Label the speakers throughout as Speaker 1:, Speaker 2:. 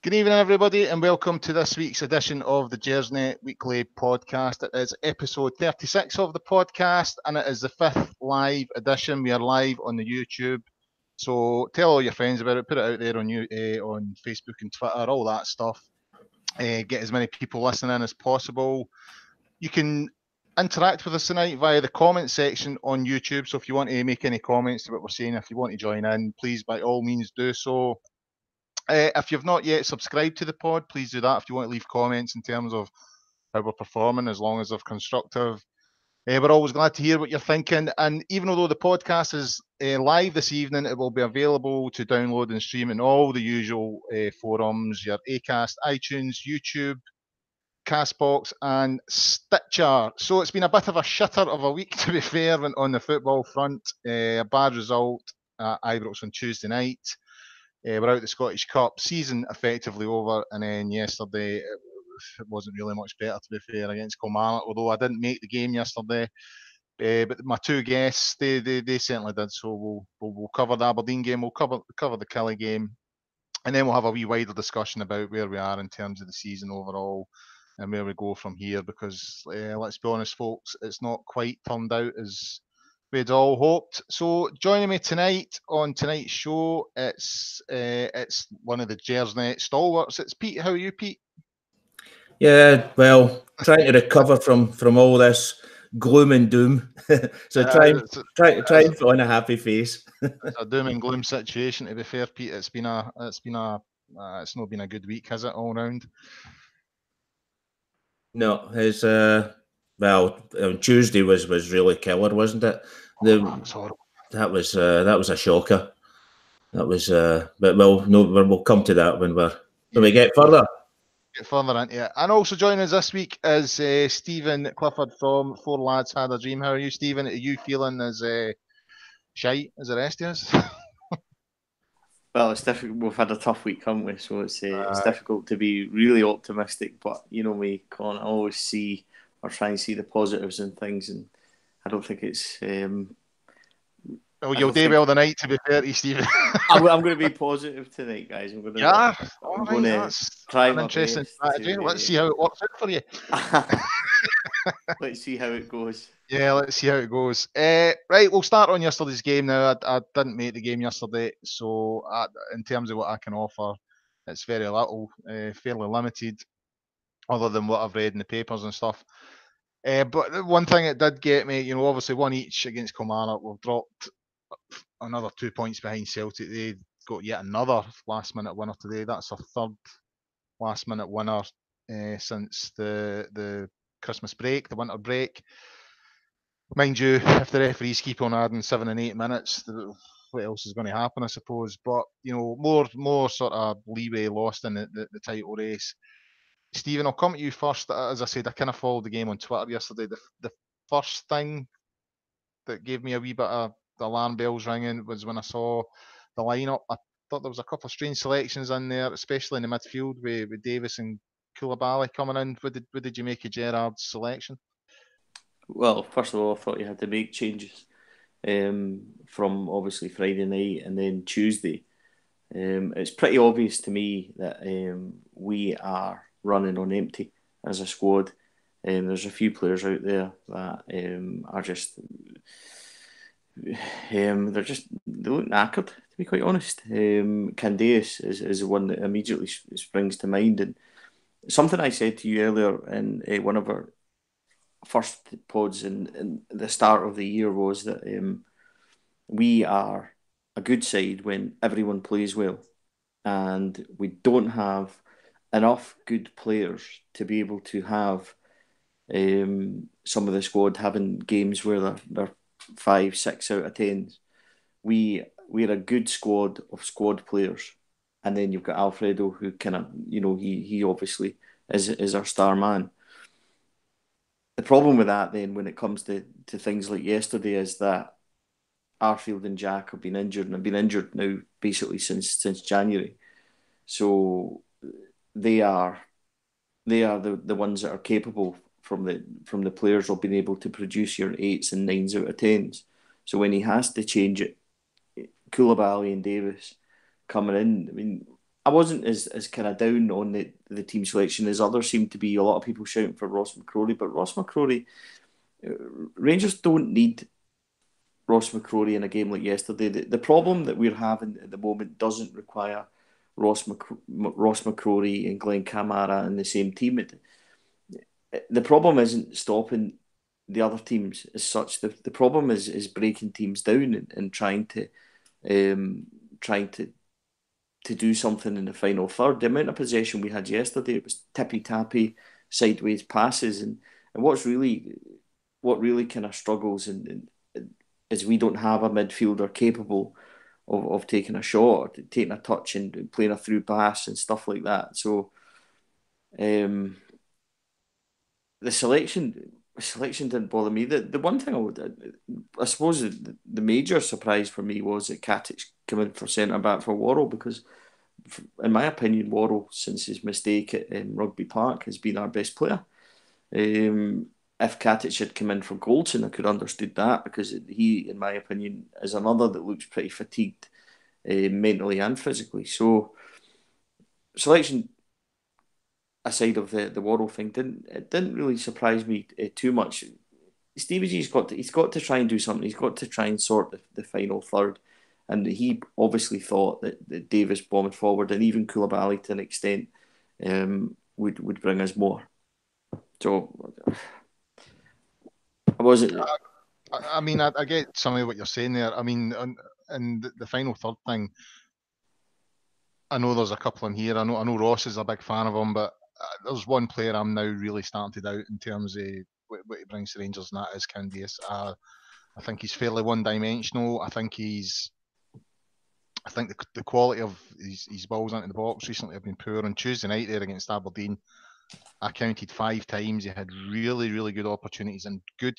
Speaker 1: Good evening, everybody, and welcome to this week's edition of the Gersnet Weekly Podcast. It is episode 36 of the podcast, and it is the fifth live edition. We are live on the YouTube, so tell all your friends about it. Put it out there on on Facebook and Twitter, all that stuff. Get as many people listening as possible. You can interact with us tonight via the comment section on YouTube. So if you want to make any comments to what we're saying, if you want to join in, please by all means do so. If you've not yet subscribed to the pod, please do that. If you want to leave comments in terms of how we're performing, as long as they're constructive. We're always glad to hear what you're thinking. And even although the podcast is live this evening, it will be available to download and stream in all the usual forums, your Acast, iTunes, YouTube, Castbox and Stitcher. So it's been a bit of a shitter of a week, to be fair, on the football front. A bad result at Ibrox on Tuesday night. We're out the Scottish Cup, season effectively over, and then yesterday it wasn't really much better, to be fair, against Kilmarnock, although I didn't make the game yesterday. But my two guests, they certainly did, so we'll cover the Aberdeen game, we'll cover the Killie game, and then we'll have a wee wider discussion about where we are in terms of the season overall and where we go from here, because let's be honest, folks, it's not quite turned out as we'd all hoped. So joining me tonight on tonight's show, it's one of the Gersnet stalwarts. It's Pete. How are you, Pete?
Speaker 2: Yeah, well, trying to recover from all this gloom and doom. So try and put on a happy face.
Speaker 1: It's a doom and gloom situation, to be fair, Pete. It's not been a good week, has it, all round?
Speaker 2: No, it's Tuesday was really killer, wasn't it?
Speaker 1: That was horrible.
Speaker 2: That was a shocker. That was, but we'll come to that when we get further.
Speaker 1: Get further into it. And also joining us this week is Stephen Clifford from Four Lads Had a Dream. How are you, Stephen? Are you feeling as shite as the rest of us?
Speaker 3: Well, it's difficult. We've had a tough week, haven't we? So it's difficult to be really optimistic. But you know me, Colin, I always see or try and see the positives in things, and I don't think it's.
Speaker 1: Well, you'll do well tonight, to be fair to you, Stephen.
Speaker 3: I'm going to be positive tonight, guys. I'm going to try my
Speaker 1: interesting
Speaker 3: best
Speaker 1: strategy. Let's see how it works out for you.
Speaker 3: Let's see how it goes.
Speaker 1: Yeah, let's see how it goes. Right, we'll start on yesterday's game now. I didn't make the game yesterday, so in terms of what I can offer, it's very little, fairly limited, other than what I've read in the papers and stuff. But one thing it did get me, obviously one each against Kilmarnock. We've dropped another 2 points behind Celtic. They got yet another last-minute winner today. That's their third last-minute winner since the Christmas break, the winter break. Mind you, if the referees keep on adding 7 and 8 minutes, what else is going to happen, I suppose? But, more sort of leeway lost in the title race. Stephen, I'll come to you first. As I said, I kind of followed the game on Twitter yesterday. The first thing that gave me a wee bit of the alarm bells ringing was when I saw the lineup. I thought there was a couple of strange selections in there, especially in the midfield with Davis and Koulibaly coming in. What did you make of Gerrard's selection?
Speaker 3: Well, first of all, I thought you had to make changes from obviously Friday night and then Tuesday. It's pretty obvious to me that we are running on empty as a squad. There's a few players out there that are just they look knackered, to be quite honest. Candace is the one that immediately springs to mind, and something I said to you earlier in one of our first pods in the start of the year was that we are a good side when everyone plays well, and we don't have enough good players to be able to have some of the squad having games where they're 5, 6 out of 10s. We're a good squad of squad players, and then you've got Alfredo, who kind of he obviously is our star man. The problem with that then, when it comes to things like yesterday, is that Arfield and Jack have been injured, and have been injured now basically since January. So they are the ones that are capable from the players of being able to produce your 8s and 9s out of 10s. So when he has to change it, Koulibaly and Davis coming in, I mean, I wasn't as kind of down on the team selection as others seem to be. A lot of people shouting for Ross McCrory, but Ross McCrory, Rangers don't need Ross McCrory in a game like yesterday. The problem that we're having at the moment doesn't require Ross McCrory and Glenn Kamara in the same team. The problem isn't stopping the other teams as such. The problem is breaking teams down and trying to do something in the final third. The amount of possession we had yesterday, it was tippy-tappy, sideways passes, and what really kind of struggles and is we don't have a midfielder capable of taking a shot, taking a touch and playing a through pass and stuff like that. So the selection didn't bother me. The one thing I suppose the major surprise for me was that Katic came in for centre back for Worrell, because in my opinion, Worrell, since his mistake at Rugby Park, has been our best player. If Katic had come in for Goldson, I could have understood that, because he, in my opinion, is another that looks pretty fatigued mentally and physically. So selection aside of the Worrell thing, didn't really surprise me too much. Stevie G's got to try and do something. He's got to try and sort the final third, and he obviously thought that Davis bombing forward and even Koulibaly to an extent would bring us more. So I wasn't.
Speaker 1: I mean, I get some of what you're saying there. I mean, and the final third thing, I know there's a couple in here. I know Ross is a big fan of him, but there's one player I'm now really starting to doubt in terms of what he brings to Rangers, and that is Candias. I think he's fairly one-dimensional. I think the quality of his balls into the box recently have been poor. On Tuesday night there against Aberdeen, I counted 5 times. He had really, really good opportunities and good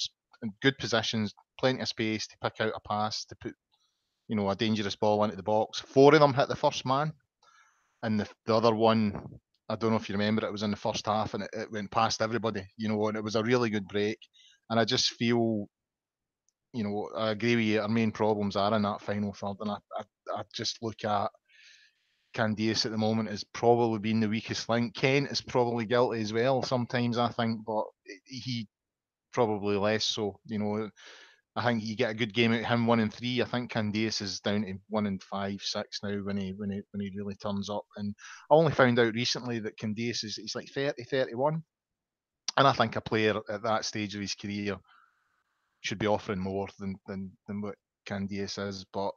Speaker 1: positions, plenty of space to pick out a pass, to put a dangerous ball into the box. 4 of them hit the first man, and the other one, I don't know if you remember, it was in the first half and it went past everybody, and it was a really good break. And I just feel, I agree with you, our main problems are in that final third, and I just look at Candias at the moment as probably being the weakest link. Kent is probably guilty as well sometimes, I think, but he probably less so. I think you get a good game out of him 1 and 3. I think Candias is down to 1 and 5, 6 now when he really turns up. And I only found out recently that Candias he's like 30, 31. And I think a player at that stage of his career should be offering more than what Candias is. But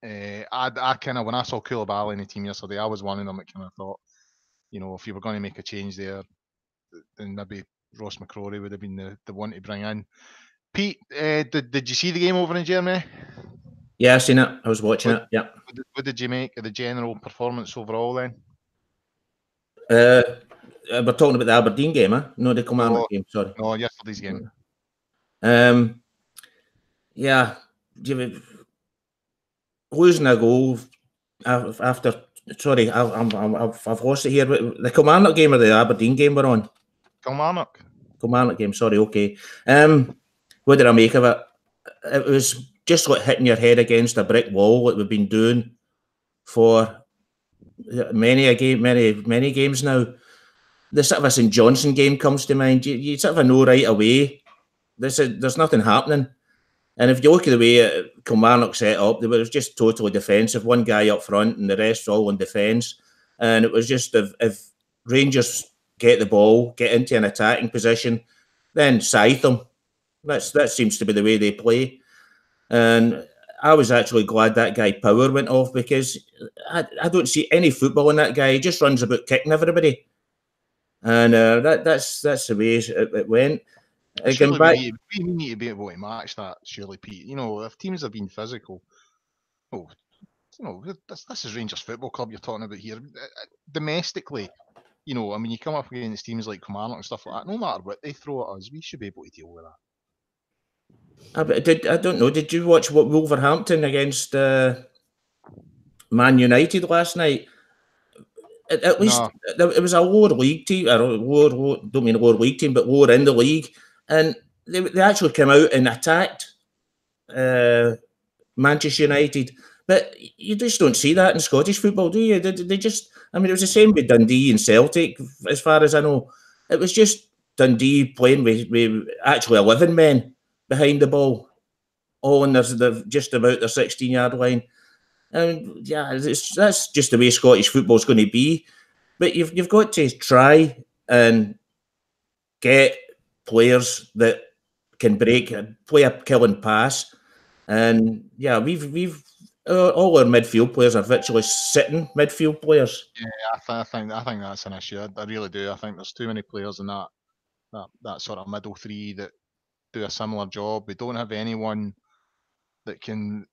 Speaker 1: I kind of, when I saw Koulibaly in the team yesterday, I was one of them that kind of thought, if you were going to make a change there, then maybe Ross McCrory would have been the one to bring in. Pete, did you see the game over in Germany?
Speaker 2: Yeah, I seen it. I was watching it. Yeah.
Speaker 1: What did you make of the general performance overall then?
Speaker 2: We're talking about the Aberdeen game, huh? No, the Kilmarnock game. Sorry.
Speaker 1: No, yesterday's game.
Speaker 2: Yeah, losing a goal after. Sorry, I've lost it here. The Kilmarnock game or the Aberdeen game we're on?
Speaker 1: Kilmarnock
Speaker 2: game. Sorry. Okay. What did I make of it? It was just like hitting your head against a brick wall, like we've been doing for many games now. The sort of a St Johnstone game comes to mind. You sort of know right away there's nothing happening. And if you look at the way Kilmarnock set up, it was just totally defensive. One guy up front and the rest all in defence. And it was just if Rangers get the ball, get into an attacking position, then scythe them. That seems to be the way they play. And I was actually glad that guy Power went off, because I don't see any football in that guy. He just runs about kicking everybody. And that's the way it went.
Speaker 1: Surely we need to be able to match that, surely, Pete. If teams have been physical, this is Rangers Football Club you're talking about here. Domestically, you come up against teams like Kilmarnock and stuff like that, no matter what they throw at us, we should be able to deal with that.
Speaker 2: I don't know, did you watch what Wolverhampton against Man United last night? At least it was a lower league team. Don't mean a lower league team, but lower in the league. And they actually came out and attacked Manchester United. But you just don't see that in Scottish football, do you? They just I mean, it was the same with Dundee and Celtic, as far as I know. It was just Dundee playing with actually 11 men behind the ball, all in their just about their 16-yard line. And yeah, that's just the way Scottish football's going to be. But you've got to try and get players that can play a killing pass. And yeah, we've all our midfield players are virtually sitting midfield players.
Speaker 1: Yeah, I think that's an issue. I really do. I think there's too many players in that sort of middle three that do a similar job. We don't have anyone that can,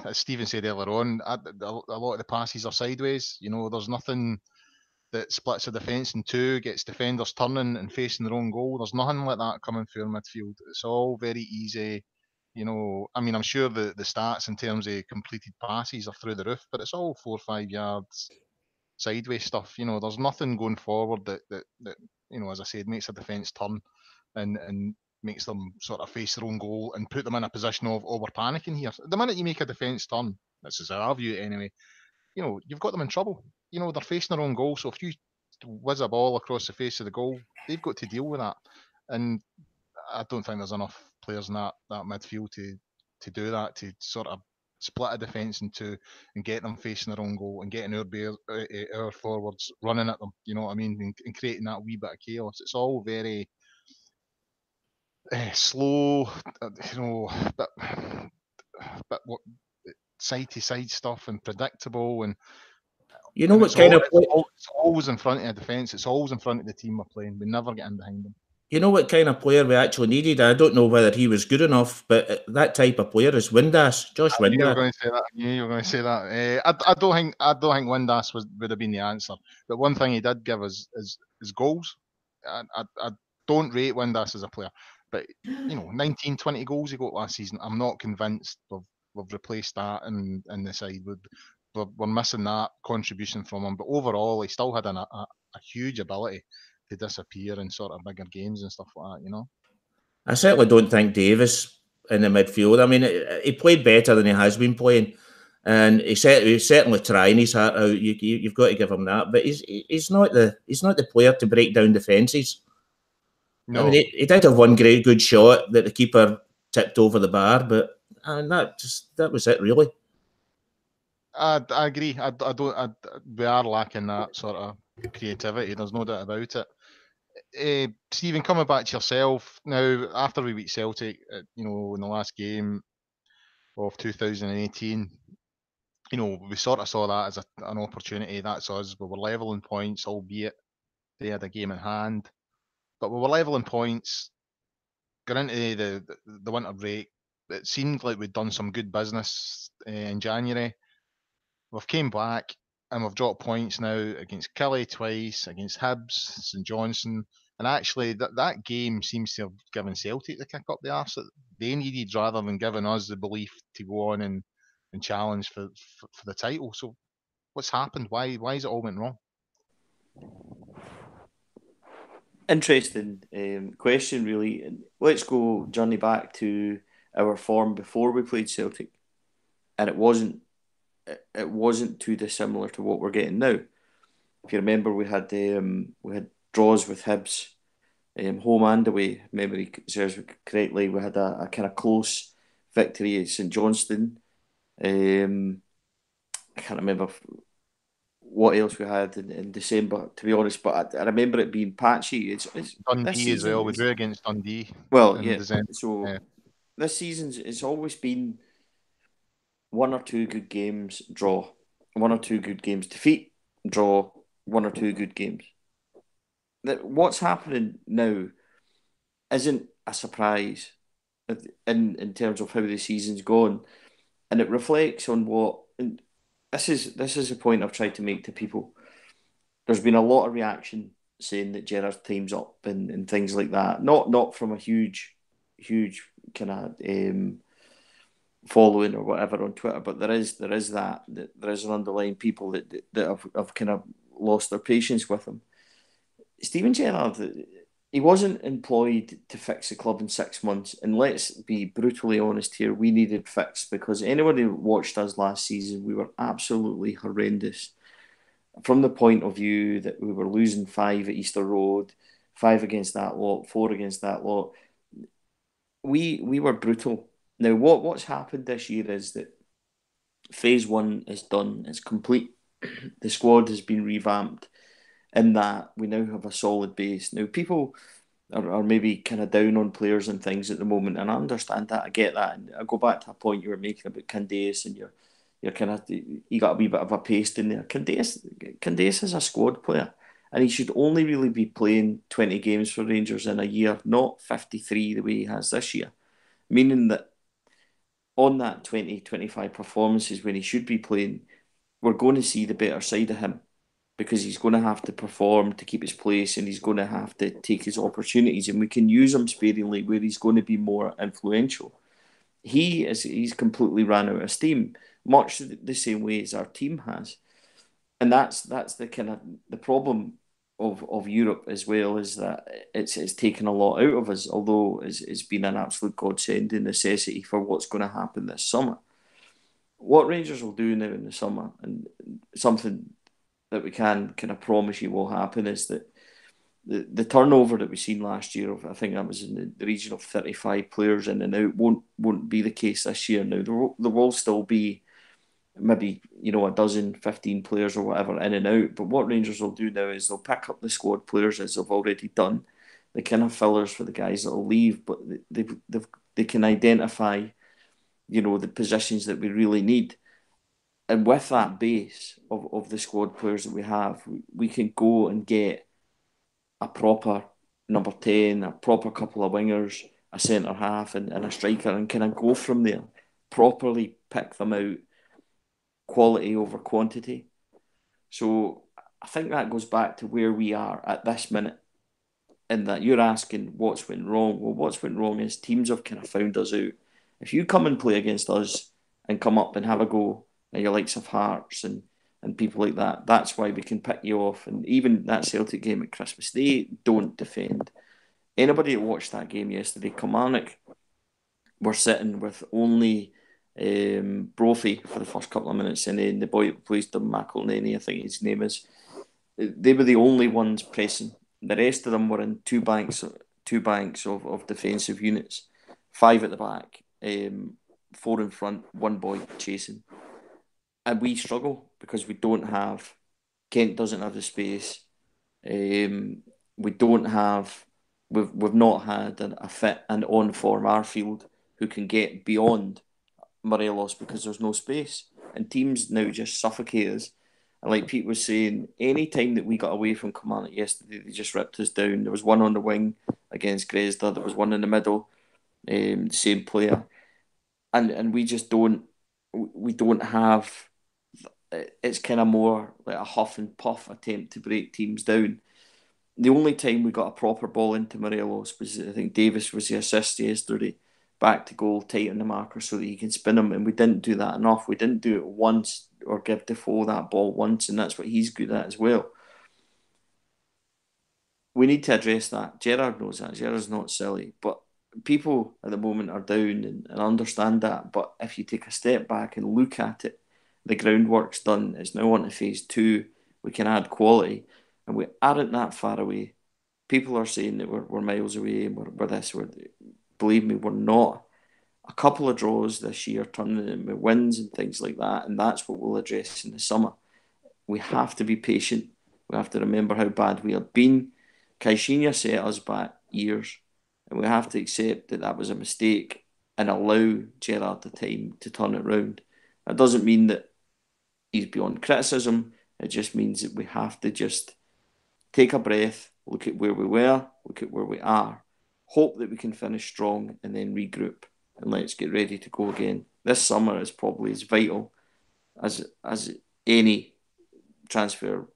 Speaker 1: as Stephen said earlier on, a lot of the passes are sideways. There's nothing that splits a defence in two, gets defenders turning and facing their own goal. There's nothing like that coming through in midfield. It's all very easy. I mean, I'm sure the stats in terms of completed passes are through the roof, but it's all 4 or 5 yards sideways stuff. There's nothing going forward that as I said, makes a defence turn and makes them sort of face their own goal and put them in a position of, oh, we're panicking here. The minute you make a defence turn, this is how I view it anyway, you've got them in trouble. They're facing their own goal. So if you whiz a ball across the face of the goal, they've got to deal with that. And I don't think there's enough players in that midfield to do that, to sort of split a defence in two and get them facing their own goal and getting our forwards running at them, you know what I mean, and creating that wee bit of chaos. It's all very slow, but what side to side stuff and predictable, and
Speaker 2: what kind of
Speaker 1: it's always in front of a defence. It's always in front of the team we're playing. We never get in behind them.
Speaker 2: You know what kind of player we actually needed? I don't know whether he was good enough, but that type of player is Windass, Josh Windass.
Speaker 1: You were going to say that. You were going to say that. I don't think Windass would have been the answer. But one thing he did give us is goals. I don't rate Windass as a player, but 19, 20 goals he got last season. I'm not convinced we've replaced that in the side. We're missing that contribution from him. But overall, he still had a huge ability to disappear in sort of bigger games and stuff like that,
Speaker 2: I certainly don't think Davis in the midfield. I mean, he played better than he has been playing, and he's certainly trying his heart out. You've got to give him that, but he's not the player to break down defences. No. I mean, he did have one great good shot that the keeper tipped over the bar, but that was it really.
Speaker 1: I agree. We are lacking that sort of creativity. There's no doubt about it. Stephen, coming back to yourself now, after we beat Celtic, in the last game of 2018, we sort of saw that as an opportunity. That's us. We were levelling points, albeit they had a game in hand, but we were levelling points. Going into the winter break, it seemed like we'd done some good business in January. We've came back and we've dropped points now against Kelly twice, against Hibs, St Johnstone, and actually that game seems to have given Celtic the kick up the arse that they needed, rather than giving us the belief to go on and challenge for the title. So what's happened? Why is it all went wrong?
Speaker 3: Interesting question, really. Let's go journey back to our form before we played Celtic, and it wasn't too dissimilar to what we're getting now. If you remember, we had draws with Hibs, home and away. Memory serves correctly. We had a kind of close victory at St Johnstone. I can't remember what else we had in December, to be honest, but I remember it being patchy. It's
Speaker 1: Dundee as well. We drew against Dundee.
Speaker 3: Well, yeah. This season's it's always been one or two good games, draw. One or two good games, defeat, draw. One or two good games. What's happening now isn't a surprise in terms of how the season's gone, and it reflects on what. And this is a point I've tried to make to people. There's been a lot of reaction saying that Gerrard's time's up and things like that. Not from a huge kind of following or whatever on Twitter, but there is an underlying people that have kind of lost their patience with him. Steven Gerrard, he wasn't employed to fix the club in 6 months, and let's be brutally honest here, we needed fixed because anyone who watched us last season, we were absolutely horrendous. from the point of view that we were losing 5 at Easter Road, 5 against that lot, 4 against that lot, we were brutal. Now, what's happened this year is that phase 1 is done, it's complete. The squad has been revamped in that we now have a solid base. Now, people are maybe kind of down on players and things at the moment, and I understand that, I get that. And I go back to a point you were making about Candace, and you're kind of, you got a wee bit of a paste in there. Candace is a squad player, and he should only really be playing 20 games for Rangers in a year, not 53 the way he has this year. Meaning that on that 20, 25 performances when he should be playing, we're going to see the better side of him, because he's going to have to perform to keep his place, and he's going to have to take his opportunities, and we can use him sparingly where he's going to be more influential. He's completely ran out of steam, much the same way as our team has. And that's the kind of the problem of Europe as well, is that it's taken a lot out of us, although it's been an absolute godsend and necessity for what's going to happen this summer. What Rangers will do now in the summer, and something that we can kind of promise you will happen, is that the turnover that we seen last year of, I think that was in the region of 35 players in and out, won't be the case this year. Now there will still be maybe, a dozen, 15 players or whatever in and out, but what Rangers will do now is they'll pick up the squad players as they've already done, the kind of fillers for the guys that will leave, but they can identify, the positions that we really need. And with that base of the squad players that we have, we can go and get a proper number 10, a proper couple of wingers, a centre half, and a striker, and kind of go from there. Properly pick them out, quality over quantity. So I think that goes back to where we are at this minute, in that you're asking what's went wrong. Well, what's went wrong is teams have kind of found us out. If you come and play against us and come up and have a go at your likes of Hearts and people like that, that's why we can pick you off. And even that Celtic game at Christmas, they don't defend. Anybody that watched that game yesterday, Kilmarnock were sitting with only Brophy for the first couple of minutes, and then the boy who plays them, McElneny, I think his name is, they were the only ones pressing. The rest of them were in two banks of defensive units, 5 at the back, 4 in front, 1 boy chasing. And we struggle because we don't have, Kent doesn't have the space. We've not had a fit and on form Arfield who can get beyond Morelos because there's no space. And teams now just suffocate us. And like Pete was saying, any time that we got away from Kilmarnock yesterday, they just ripped us down. There was one on the wing against Gersnet, there was one in the middle, the same player. And we just don't have, it's kind of more like a huff and puff attempt to break teams down. The only time we got a proper ball into Morelos was, I think Davis was the assist yesterday, back to goal, tight on the marker so that he can spin him, and we didn't do that enough. We didn't do it once or give Defoe that ball once, and that's what he's good at as well. We need to address that. Gerrard knows that. Gerrard's not silly, but people at the moment are down and understand that. But if you take a step back and look at it, the groundwork's done. It's now on to phase 2. We can add quality, and we aren't that far away. People are saying that we're miles away and we're this. Believe me, we're not. A couple of draws this year, turning into wins and things like that, and that's what we'll address in the summer. We have to be patient. We have to remember how bad we have been. Caixinha set us back years, and we have to accept that was a mistake and allow Gerrard the time to turn it round. That doesn't mean that he's beyond criticism. It just means that we have to just take a breath, look at where we were, look at where we are, hope that we can finish strong, and then regroup, and let's get ready to go again. This summer is probably as vital as any transfer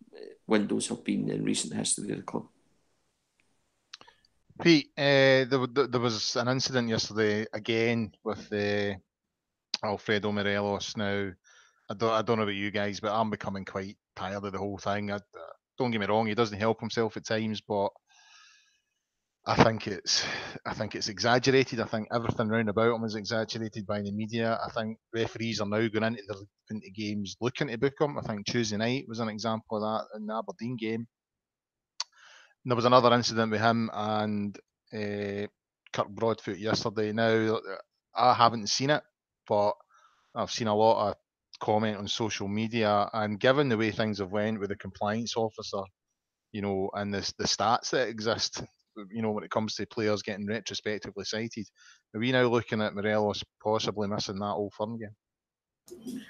Speaker 3: windows have been in recent history of the club.
Speaker 1: Pete, there was an incident yesterday again with Alfredo Morelos. Now, I don't know about you guys, but I'm becoming quite tired of the whole thing. Don't get me wrong, he doesn't help himself at times, but I think it's exaggerated. I think everything round about him is exaggerated by the media. I think referees are now going into games looking to book him. I think Tuesday night was an example of that in the Aberdeen game. And there was another incident with him and Kirk Broadfoot yesterday. Now I haven't seen it, but I've seen a lot of comment on social media, and given the way things have went with the compliance officer, and the stats that exist, when it comes to players getting retrospectively cited, are we now looking at Morelos possibly missing that Old Firm game?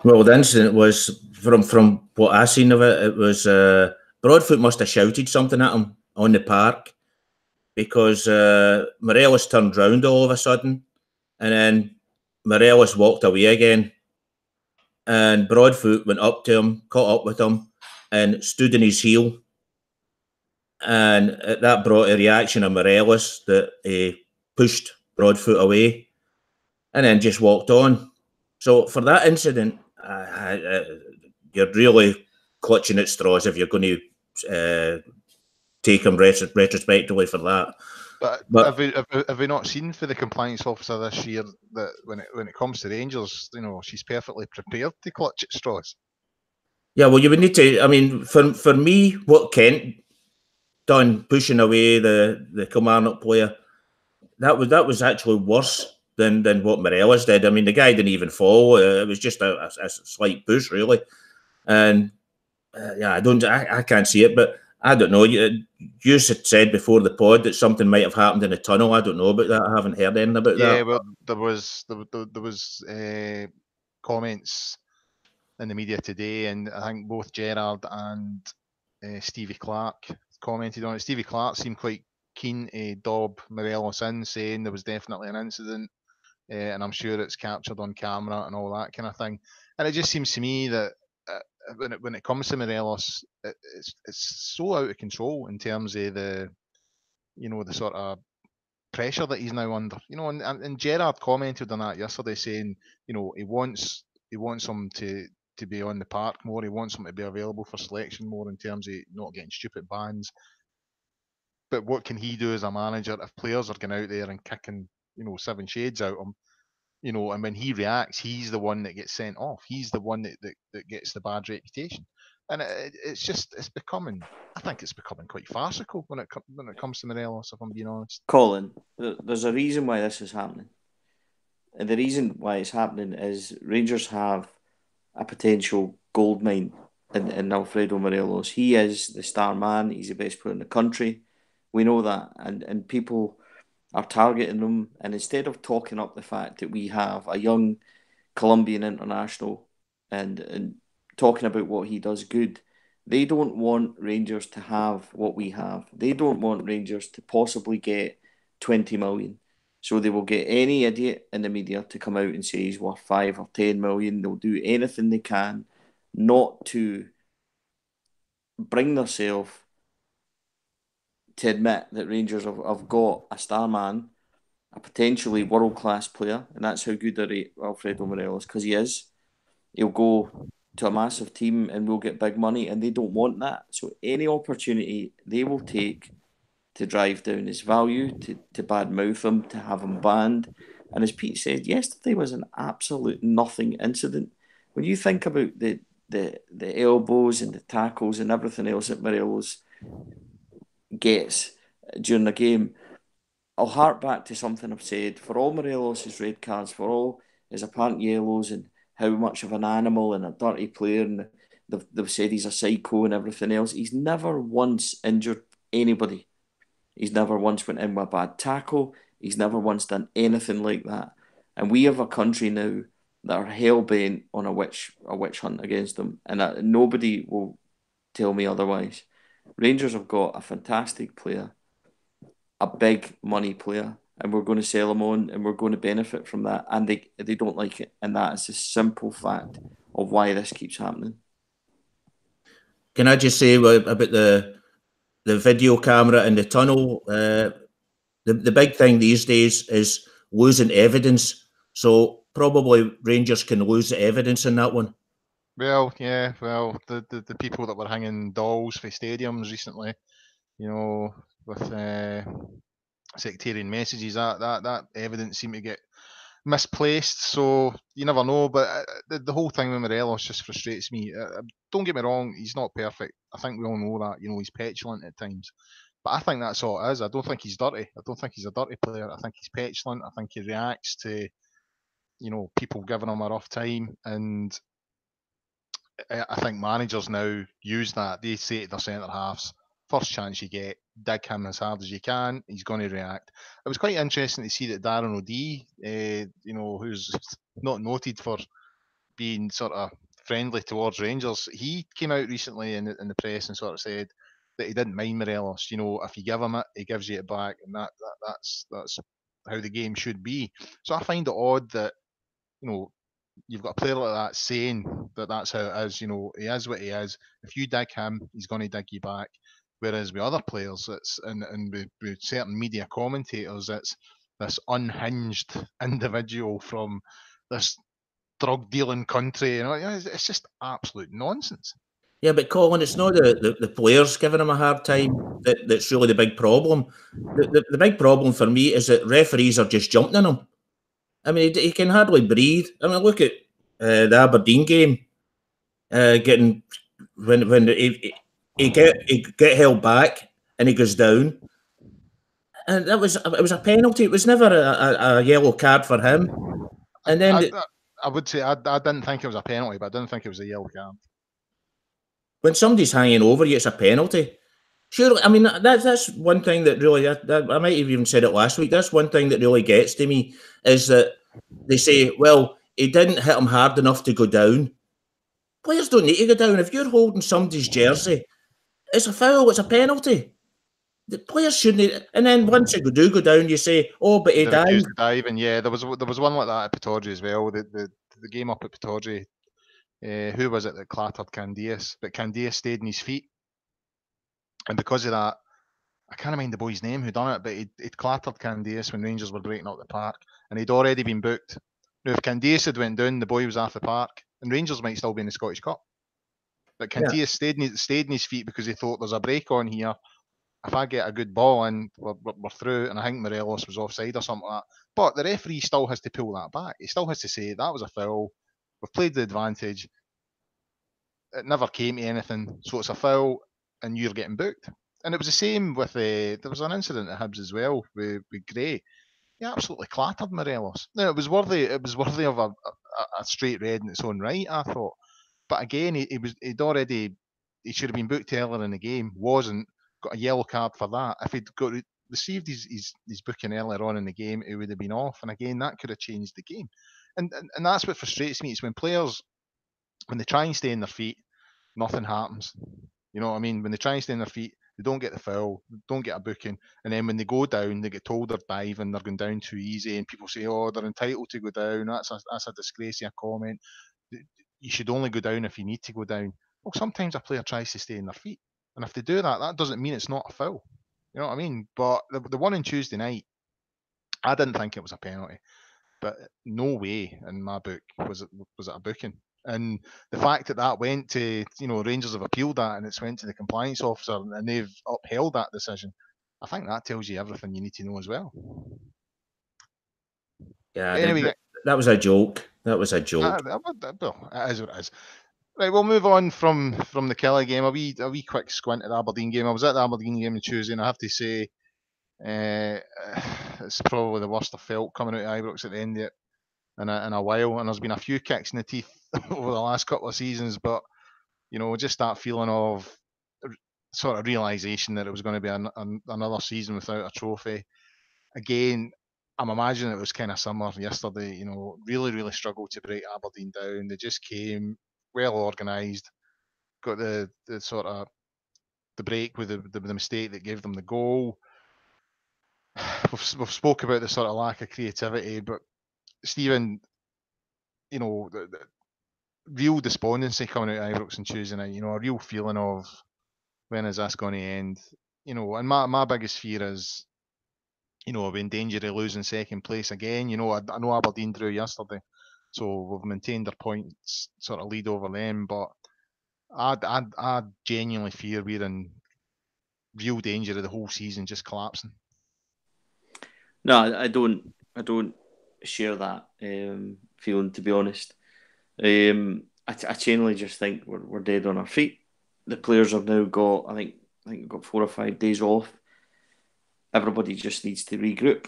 Speaker 2: Well, the incident was, from what I seen of it, it was Broadfoot must have shouted something at him on the park, because Morelos turned round all of a sudden, and then Morelos walked away again, and Broadfoot went up to him, caught up with him, and stood in his heel. And that brought a reaction of Morelos that he pushed Broadfoot away and then just walked on. So for that incident, you're really clutching at straws if you're going to take him retrospectively for that.
Speaker 1: But have we not seen for the compliance officer this year that when it comes to Rangers, she's perfectly prepared to clutch at straws?
Speaker 2: Yeah, well, you would need to. I mean, for me, what Kent done, pushing away the Kilmarnock player, that was actually worse than what Morelos did. I mean, the guy didn't even fall. It was just a slight push, really. And I can't see it, but I don't know. You had said before the pod that something might have happened in the tunnel. I don't know about that. I haven't heard anything about that.
Speaker 1: Yeah, well, there was comments in the media today, and I think both Gerrard and Stevie Clark commented on it. Stevie Clark seemed quite keen to dob Morelos in, saying there was definitely an incident, and I'm sure it's captured on camera and all that kind of thing. And it just seems to me that when it comes to Morelos, it's so out of control in terms of the sort of pressure that he's now under. And Gerrard commented on that yesterday, saying he wants him to be on the park more. He wants him to be available for selection more in terms of not getting stupid bans. But what can he do as a manager if players are going out there and kicking, seven shades out of him? And when he reacts, he's the one that gets sent off. He's the one that gets the bad reputation. And it's becoming quite farcical when it comes to Morelos, if I'm being honest.
Speaker 3: Colin, there's a reason why this is happening. And the reason why it's happening is Rangers have a potential gold mine in Alfredo Morelos. He is the star man. He's the best player in the country. We know that. And people are targeting him. And instead of talking up the fact that we have a young Colombian international and talking about what he does good, they don't want Rangers to have what we have. They don't want Rangers to possibly get 20 million. So they will get any idiot in the media to come out and say he's worth 5 or 10 million. They'll do anything they can not to bring themselves to admit that Rangers have got a star man, a potentially world-class player, and that's how good they rate Alfredo Morelos, because he is. He'll go to a massive team and we'll get big money, and they don't want that. So any opportunity they will take to drive down his value, to badmouth him, to have him banned. And as Pete said, yesterday was an absolute nothing incident. When you think about the elbows and the tackles and everything else that Morelos gets during the game, I'll hark back to something I've said. For all Morelos' red cards, for all his apparent yellows, and how much of an animal and a dirty player, and they've said he's a psycho and everything else, he's never once injured anybody. He's never once went in with a bad tackle. He's never once done anything like that. And we have a country now that are hell-bent on a witch hunt against them. And nobody will tell me otherwise. Rangers have got a fantastic player, a big money player, and we're going to sell him on, and we're going to benefit from that. And they don't like it. And that is the simple fact of why this keeps happening.
Speaker 2: Can I just say about the video camera in the tunnel? The big thing these days is losing evidence. So probably Rangers can lose the evidence in that one.
Speaker 1: Well, yeah. Well, the people that were hanging dolls for stadiums recently, were sectarian messages. That evidence seemed to get misplaced, so you never know. But the whole thing with Morelos just frustrates me. Don't get me wrong, he's not perfect. I think we all know that. He's petulant at times. But I think that's all it is. I don't think he's dirty. I don't think he's a dirty player. I think he's petulant. I think he reacts to, people giving him a rough time. And I think managers now use that. They say to their centre halves, first chance you get, dig him as hard as you can. He's going to react. It was quite interesting to see that Darren O'Dea, who's not noted for being sort of friendly towards Rangers, he came out recently in the press and sort of said that he didn't mind Morelos. If you give him it, he gives you it back, and that's how the game should be. So I find it odd that you've got a player like that saying that that's how it is. He is what he is. If you dig him, he's going to dig you back. Whereas with other players, and with certain media commentators, it's this unhinged individual from this drug dealing country. It's just absolute nonsense.
Speaker 2: Yeah, but Colin, it's not the players giving him a hard time that's really the big problem. The big problem for me is that referees are just jumping on him. I mean, he can hardly breathe. I mean, look at the Aberdeen game, getting when he get held back and he goes down, and it was a penalty. It was never a yellow card for him. And then
Speaker 1: I would say I didn't think it was a penalty, but I didn't think it was a yellow card.
Speaker 2: When somebody's hanging over you, it's a penalty. Sure, I mean that's one thing that really I might have even said it last week. That's one thing that really gets to me is that they say, well, he didn't hit him hard enough to go down. Players don't need to go down. If you're holding somebody's jersey, it's a foul. It's a penalty. The players shouldn't. And then once you do go down, you say, oh, but he dived.
Speaker 1: Diving, yeah. There was one like that at Pittodrie as well. The game up at Pittodrie. Who was it that clattered Candias? But Candias stayed on his feet. And because of that, I can't mind the boy's name who done it, but he'd clattered Candias when Rangers were breaking up the park, and he'd already been booked. Now, if Candias had went down, the boy was off the park, and Rangers might still be in the Scottish Cup. But Candias stayed in his feet because he thought there's a break on here. If I get a good ball in, we're through, and I think Morelos was offside or something like that. But the referee still has to pull that back. He still has to say that was a foul. We've played the advantage. It never came to anything, so it's a foul, and you're getting booked. And it was the same with there was an incident at Hibs as well with Gray. He absolutely clattered Morelos. Now it was worthy of a straight red in its own right, I thought. But again, he should have been booked earlier in the game. Wasn't, got a yellow card for that. If he'd received his booking earlier on in the game, he would have been off. And again, that could have changed the game. And that's what frustrates me. It's when players, when they try and stay on their feet, nothing happens. You know what I mean? When they try and stay on their feet, they don't get the foul, don't get a booking, and then when they go down, they get told they're diving, they're going down too easy, and people say, "Oh, they're entitled to go down." That's a disgrace, a comment. You should only go down if you need to go down. Well, sometimes a player tries to stay on their feet, and if they do that, that doesn't mean it's not a foul. You know what I mean? But the one on Tuesday night, I didn't think it was a penalty, but no way in my book was it a booking. And the fact that went to, Rangers have appealed that and it's went to the compliance officer and they've upheld that decision, I think that tells you everything you need to know as well.
Speaker 2: Yeah, anyway, that was a joke. That was a joke.
Speaker 1: It is what it is. Right, we'll move on from the Kelly game. A wee quick squint at the Aberdeen game. I was at the Aberdeen game on Tuesday, and I have to say, it's probably the worst I've felt coming out of Ibrox at the end of it in a while. And there's been a few kicks in the teeth over the last couple of seasons, but just that feeling of sort of realisation that it was going to be another season without a trophy. Again, I'm imagining it was kind of similar yesterday. Really, really struggled to break Aberdeen down. They just came well organised, got the sort of the break with the mistake that gave them the goal. We've spoke about the sort of lack of creativity, but Stephen, the real despondency coming out of Ibrox on Tuesday night. A real feeling of when is this going to end? And my biggest fear is, we're in danger of losing second place again. I know Aberdeen drew yesterday, so we've maintained our points sort of lead over them. But I genuinely fear we're in real danger of the whole season just collapsing.
Speaker 3: No, I don't share that feeling, to be honest. I genuinely just think we're dead on our feet. The players have now got, I think we've got 4 or 5 days off. Everybody just needs to regroup,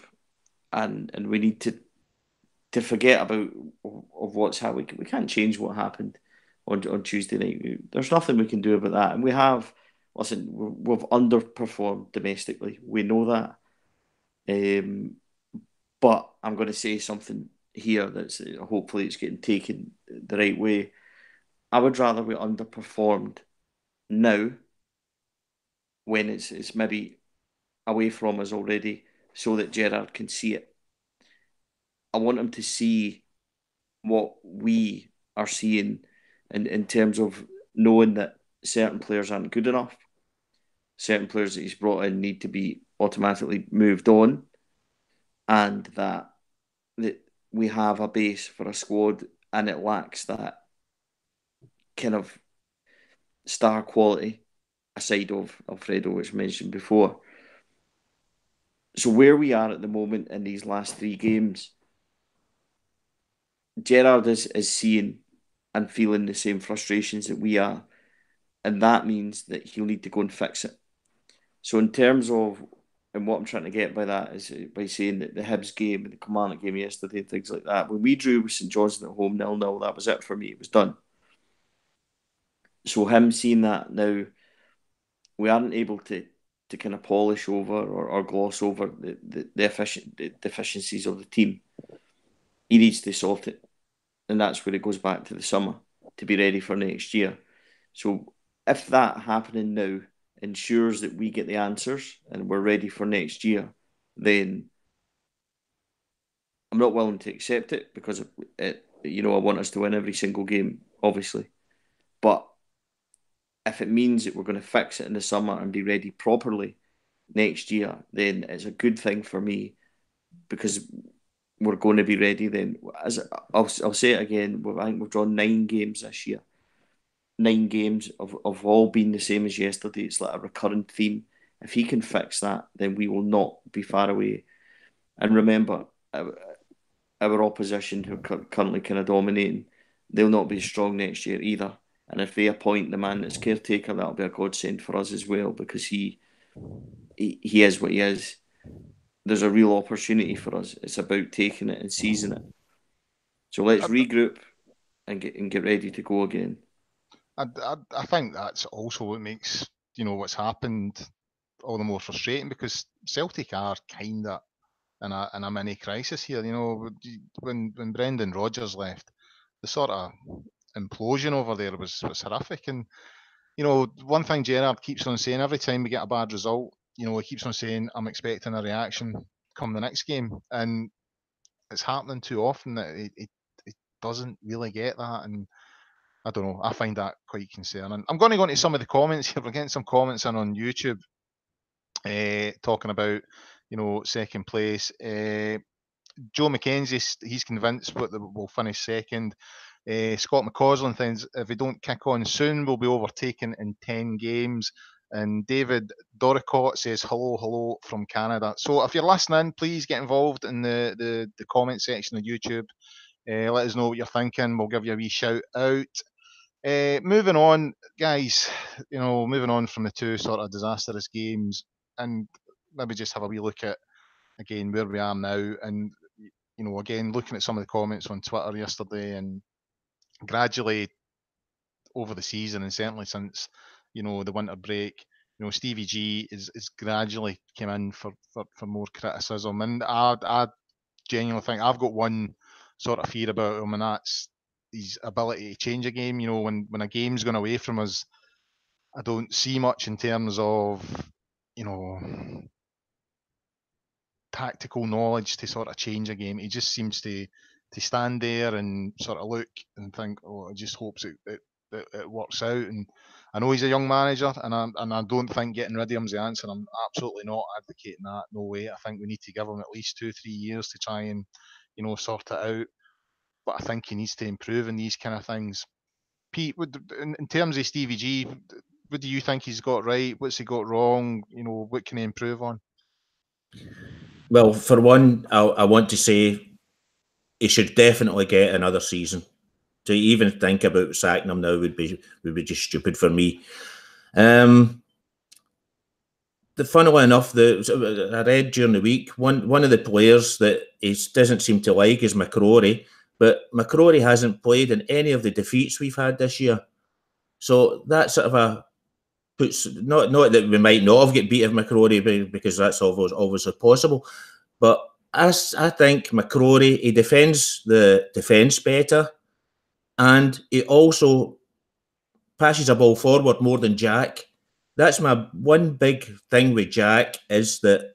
Speaker 3: and we need to forget about of what's happened. We can't change what happened on Tuesday night. There's nothing we can do about that, and we have. Listen, we've underperformed domestically. We know that. But I'm going to say something here that's hopefully it's getting taken the right way. I would rather we underperformed now when it's maybe away from us already, so that Gerrard can see it. I want him to see what we are seeing in terms of knowing that certain players aren't good enough. Certain players that he's brought in need to be automatically moved on, and that we have a base for a squad and it lacks that kind of star quality aside of Alfredo, which I mentioned before. So where we are at the moment in these last 3 games, Gerrard is seeing and feeling the same frustrations that we are, and that means that he'll need to go and fix it. So in terms of, and what I'm trying to get by that is by saying that the Hibs game and the Kilmarnock game yesterday and things like that, when we drew with St Johnstone at home 0-0, that was it for me. It was done. So him seeing that now, we aren't able to kind of polish over or gloss over the deficiencies of the team. He needs to sort it. And that's where it goes back to the summer to be ready for next year. So if that happening now ensures that we get the answers and we're ready for next year, then I'm not willing to accept it because I want us to win every single game, obviously. But if it means that we're going to fix it in the summer and be ready properly next year, then it's a good thing for me because we're going to be ready then. As I'll say it again, I think we've drawn 9 games this year. 9 games of all being the same as yesterday. It's like a recurrent theme. If he can fix that, then we will not be far away. And remember, our opposition, who are currently kind of dominating, they'll not be strong next year either. And if they appoint the man that's caretaker, that'll be a godsend for us as well, because he is what he is. There's a real opportunity for us. It's about taking it and seizing it. So let's regroup and get ready to go again.
Speaker 1: I think that's also what makes what's happened all the more frustrating, because Celtic are kind of in a mini crisis here. When Brendan Rodgers left, the sort of implosion over there was horrific. And one thing Gerrard keeps on saying every time we get a bad result, he keeps on saying, I'm expecting a reaction come the next game, and it's happening too often that it doesn't really get that. And I don't know, I find that quite concerning. I'm going to go into some of the comments here. We're getting some comments in on YouTube talking about second place. Joe McKenzie, he's convinced that we'll finish second. Scott McCausland thinks if we don't kick on soon, we'll be overtaken in 10 games. And David Doricott says hello from Canada. So if you're listening, please get involved in the comment section of YouTube. Let us know what you're thinking. We'll give you a wee shout out. Moving on, guys, moving on from the 2 sort of disastrous games, and maybe just have a wee look at, again, where we are now. And, again, looking at some of the comments on Twitter yesterday, and gradually over the season, and certainly since, the winter break, Stevie G is gradually came in for more criticism. And I genuinely think I've got one sort of fear about him, and that's his ability to change a game. When a game's gone away from us, I don't see much in terms of, tactical knowledge to sort of change a game. He just seems to stand there and sort of look and think, oh, I just hopes it works out. And I know he's a young manager, and I don't think getting rid of him's the answer. I'm absolutely not advocating that. No way. I think we need to give him at least 2-3 years to try and sort it out. But I think he needs to improve in these kind of things. Pete, in terms of Stevie G, what do you think he's got right? What's he got wrong? What can he improve on?
Speaker 2: Well, for one, I want to say he should definitely get another season. To even think about sacking him now would be just stupid for me. Funnily enough, I read during the week, one of the players that he doesn't seem to like is McCrory, but McCrory hasn't played in any of the defeats we've had this year. So that sort of puts, not that we might not have get beat of McCrory, because that's always possible, but I think McCrory, he defends the defence better, and he also passes a ball forward more than Jack. That's my one big thing with Jack, is that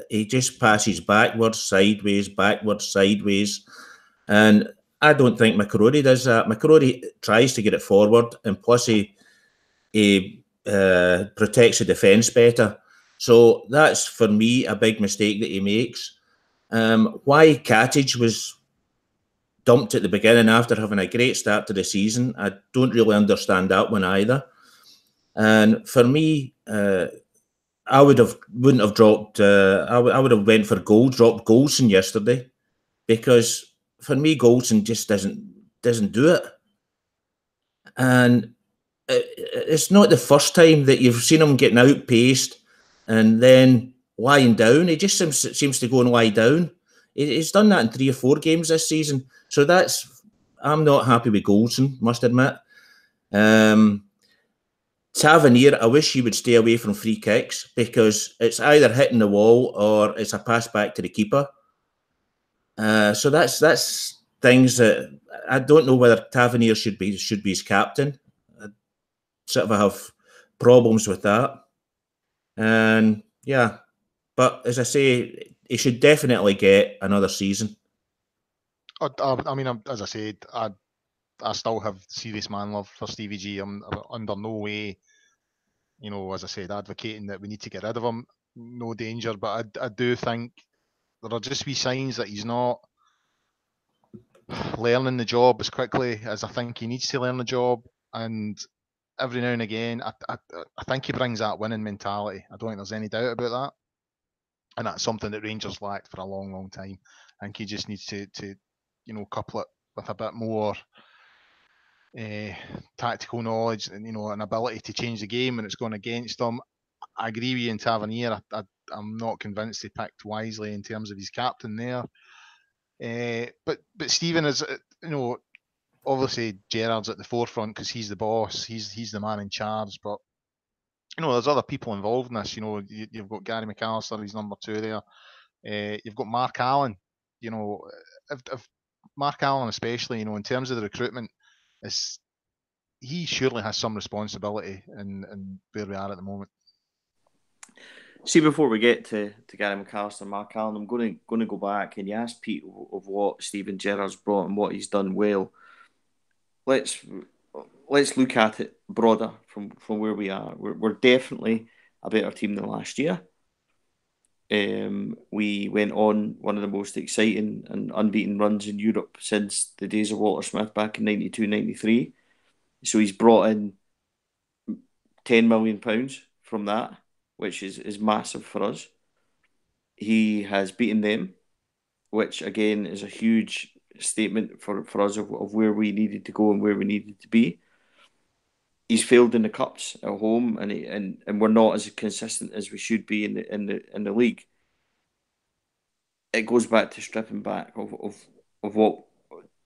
Speaker 2: he just passes backwards, sideways, and I don't think McCrory does that. McCrory tries to get it forward, and plus he protects the defence better. So that's, for me, a big mistake that he makes. Why Katic was dumped at the beginning after having a great start to the season, I don't really understand that one either. And for me, I wouldn't have dropped. I would have went for dropped Goldson yesterday, because for me Goldson just doesn't do it, and it's not the first time that you've seen him getting outpaced and then lying down. He just seems to go and lie down. He's done that in 3 or 4 games this season. So I'm not happy with Goldson, must admit. Tavernier, I wish he would stay away from free kicks, because it's either hitting the wall or it's a pass back to the keeper. So that's things that I don't know whether Tavernier should be his captain. I sort of have problems with that. And yeah, but as I say, he should definitely get another season.
Speaker 1: I mean, as I said, I still have serious man love for Stevie G. I'm under no way, as I said, advocating that we need to get rid of him. No danger, but I do think there are just wee signs that he's not learning the job as quickly as I think he needs to learn the job. And every now and again, I think he brings that winning mentality. I don't think there's any doubt about that. And that's something that Rangers lacked for a long, long time. I think he just needs to couple it with a bit more tactical knowledge and an ability to change the game when it's going against them. I agree with you in Tavernier. I'm not convinced he picked wisely in terms of his captain there. But Stephen is, obviously Gerrard's at the forefront because he's the boss. He's the man in charge. But there's other people involved in this. You've got Gary McAllister, he's number 2 there. You've got Mark Allen. If Mark Allen especially, in terms of the recruitment, he surely has some responsibility in where we are at the moment.
Speaker 3: See, before we get to Gary McAllister and Mark Allen, I'm going to go back, and you asked Pete of what Steven Gerrard's brought and what he's done well. Let's look at it broader from where we are. We're definitely a better team than last year. We went on one of the most exciting and unbeaten runs in Europe since the days of Walter Smith back in 92-93. So he's brought in £10 million from that, which is massive for us. He has beaten them, which again is a huge statement for us of where we needed to go and where we needed to be. He's failed in the cups at home, and we're not as consistent as we should be in the league. It goes back to stripping back of what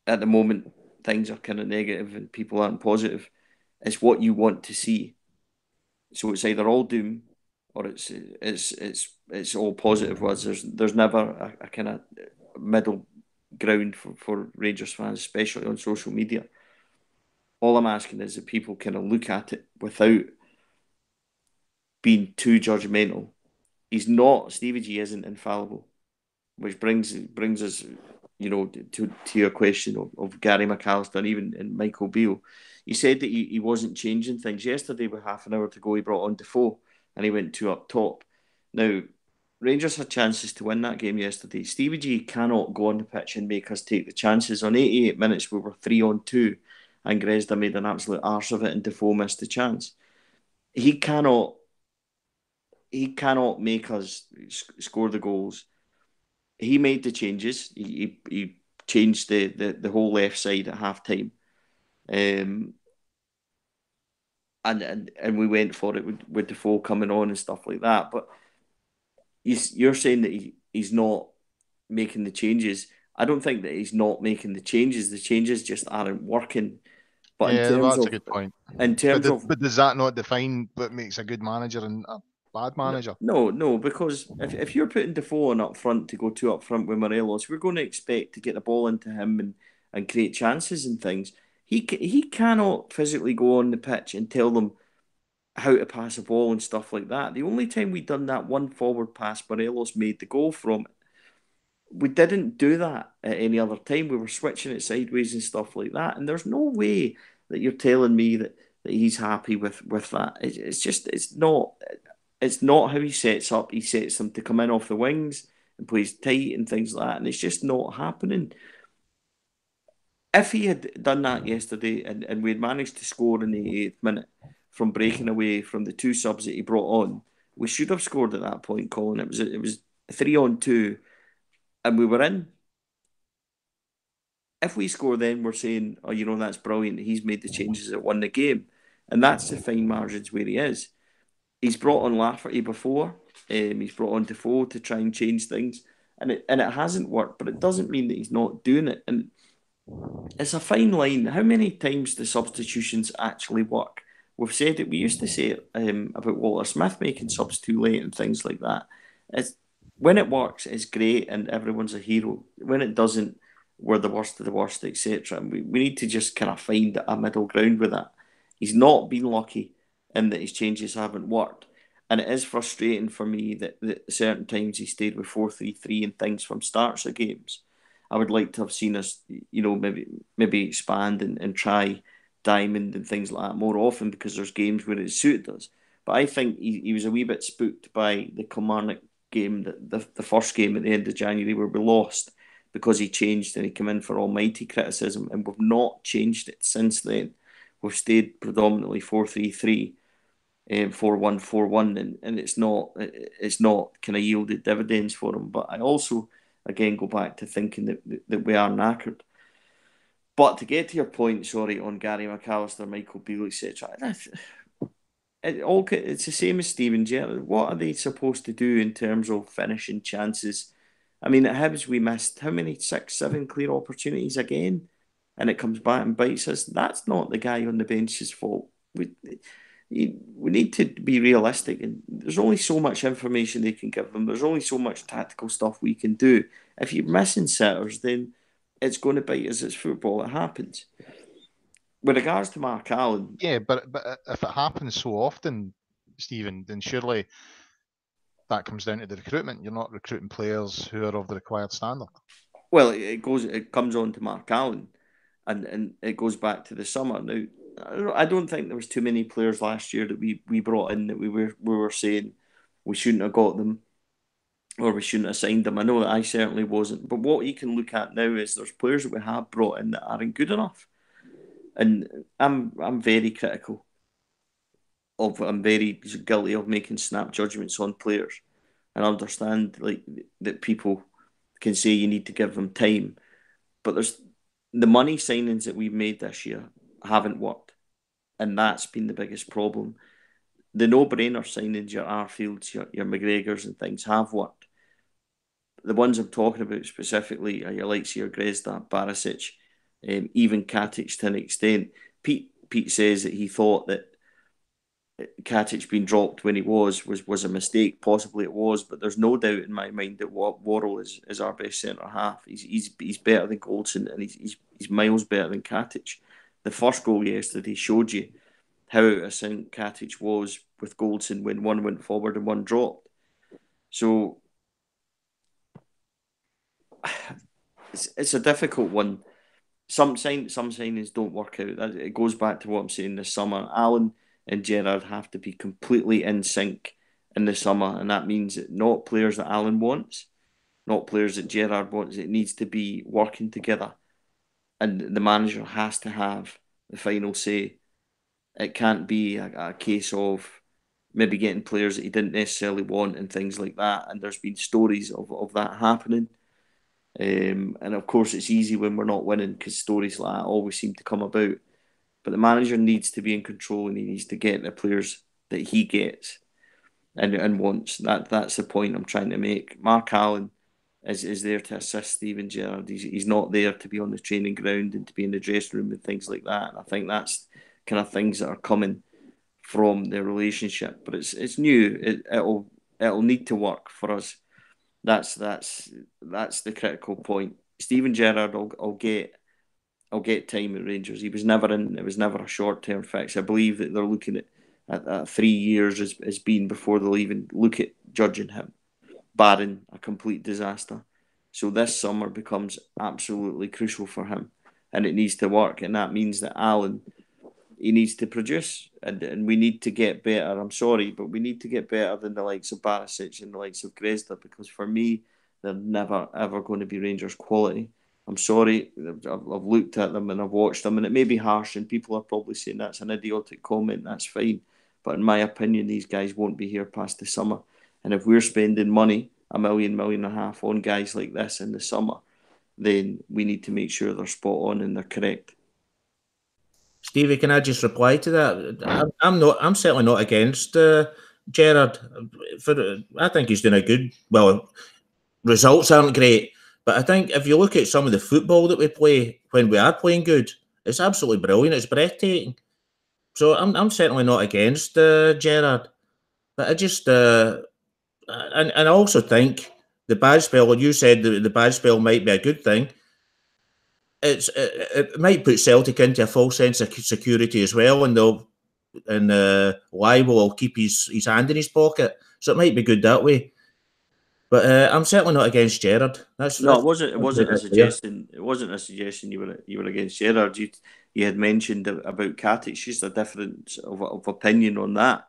Speaker 3: at the moment things are kind of negative and people aren't positive. It's what you want to see. So it's either all doom or it's all positive words. There's never a kind of middle ground for Rangers fans, especially on social media. All I'm asking is that people kind of look at it without being too judgmental. Stevie G isn't infallible, which brings us, to your question of Gary McAllister and even Michael Beale. He said that he wasn't changing things. Yesterday, with half an hour to go, he brought on Defoe and he went 2 up top. Now, Rangers had chances to win that game yesterday. Stevie G cannot go on the pitch and make us take the chances. On 88 minutes, we were 3-on-2 and Grezda made an absolute arse of it and Defoe missed the chance. he cannot make us score the goals. He made the changes. He changed the whole left side at half time. And we went for it with Defoe coming on and stuff like that. But you're saying that he's not making the changes. I don't think that he's not making the changes. The changes just aren't working. But
Speaker 1: yeah, that's a good point.
Speaker 3: In terms of,
Speaker 1: but does that not define what makes a good manager and a bad manager?
Speaker 3: No, because if you're putting Defoe on up front to go two up front with Morelos, we're going to expect to get the ball into him and create chances and things. He cannot physically go on the pitch and tell them how to pass a ball and stuff like that. The only time we done that one forward pass, Morelos made the goal from it. We didn't do that at any other time. We were switching it sideways and stuff like that. And there's no way that you're telling me that he's happy with that. It's not how he sets up. He sets them to come in off the wings and plays tight and things like that. And it's just not happening. If he had done that yesterday and we had managed to score in the 8th minute from breaking away from the two subs that he brought on, we should have scored at that point, Colin. It was 3-on-2 and we were in. If we score then, we're saying, oh, that's brilliant. He's made the changes that won the game. And that's the fine margins where he is. He's brought on Lafferty before. He's brought on Defoe to try and change things. And it hasn't worked, but it doesn't mean that he's not doing it. And it's a fine line. How many times do substitutions actually work? We've said it. We used to say it about Walter Smith making subs too late and things like that. When it works, it's great and everyone's a hero. When it doesn't, we're the worst of the worst, etc. And we need to just kind of find a middle ground with that. He's not been lucky in that his changes haven't worked. And it is frustrating for me that certain times he stayed with 4-3-3 and things from starts of games. I would like to have seen us, maybe expand and try diamond and things like that more often, because there's games where it suited us. But I think he was a wee bit spooked by the Kilmarnock game, the first game at the end of January where we lost, because he changed and he came in for almighty criticism, and we've not changed it since then. We've stayed predominantly 4-3-3, 4-1-4-1, and it's not kind of yielded dividends for him. But I also, again, go back to thinking that we are knackered. But to get to your point, on Gary McAllister, Michael Beale, etc., it's the same as Steven Gerrard. What are they supposed to do in terms of finishing chances? I mean, at Hibs, we missed how many? 6, 7 clear opportunities again, and it comes back and bites us. That's not the guy on the bench's fault. We need to be realistic, and there's only so much information they can give them. There's only so much tactical stuff we can do. If you're missing setters, then it's going to bite us. It's football. It happens. With regards to Mark Allen...
Speaker 1: Yeah, but if it happens so often, Stephen, then surely that comes down to the recruitment. You're not recruiting players who are of the required standard.
Speaker 3: Well, it comes on to Mark Allen, and it goes back to the summer. Now, I don't think there was too many players last year that we brought in that we were saying we shouldn't have got them or we shouldn't have signed them. I know that I certainly wasn't. But what you can look at now is there's players that we have brought in that aren't good enough. And I'm very critical of, I'm very guilty of making snap judgments on players. And I understand that people can say you need to give them time. But there's the money signings that we've made this year haven't worked. And that's been the biggest problem. The no-brainer signings, your Arfields, your McGregors and things have worked. The ones I'm talking about specifically are your likes of your Gersnet, Barisic, even Katic to an extent. Pete says that he thought that Katic being dropped when he was a mistake. Possibly it was, but there's no doubt in my mind that Worrell is our best centre half. He's better than Goldson, and he's miles better than Katic. The first goal yesterday showed you how out of sync Katic was with Goldson when one went forward and one dropped. So it's a difficult one. Some signings don't work out. It goes back to what I'm saying this summer. Allen and Gerrard have to be completely in sync in the summer, and that means that not players that Allen wants, not players that Gerrard wants. It needs to be working together, and the manager has to have the final say. It can't be a case of maybe getting players that he didn't necessarily want and things like that. And there's been stories of that happening. And of course, it's easy when we're not winning because stories like that always seem to come about. But the manager needs to be in control and he needs to get the players that he gets and wants. That's the point I'm trying to make. Mark Allen is there to assist Steven Gerrard. He's not there to be on the training ground and to be in the dressing room and things like that. And I think that's kind of things that are coming from their relationship. But it's new. It'll need to work for us. That's the critical point. Steven Gerrard will get time at Rangers. He was never in. It was never a short-term fix. I believe that they're looking at 3 years as being before they'll even look at judging him, barring a complete disaster. So this summer becomes absolutely crucial for him, and it needs to work. And that means that Alan, he needs to produce, and we need to get better. I'm sorry, but we need to get better than the likes of Barisic and the likes of Gersnet, because for me, they're never ever going to be Rangers quality. I'm sorry, I've looked at them and I've watched them, and it may be harsh, and people are probably saying that's an idiotic comment. That's fine, but in my opinion, these guys won't be here past the summer. And if we're spending money, $1 million, $1.5 million on guys like this in the summer, then we need to make sure they're spot on and they're correct.
Speaker 2: Stevie, can I just reply to that? I'm certainly not against Gerrard. I think he's doing a good. Well, results aren't great, but I think if you look at some of the football that we play when we are playing good, it's absolutely brilliant. It's breathtaking. So I'm certainly not against Gerrard, but I just and I also think the bad spell. When you said the bad spell might be a good thing, it might put Celtic into a false sense of security as well, and Lyle will keep his hand in his pocket, so it might be good that way. But I'm certainly not against Gerrard.
Speaker 3: It wasn't a suggestion. It wasn't a suggestion you were against Gerrard. You had mentioned about Cat. It's just a difference of opinion on that.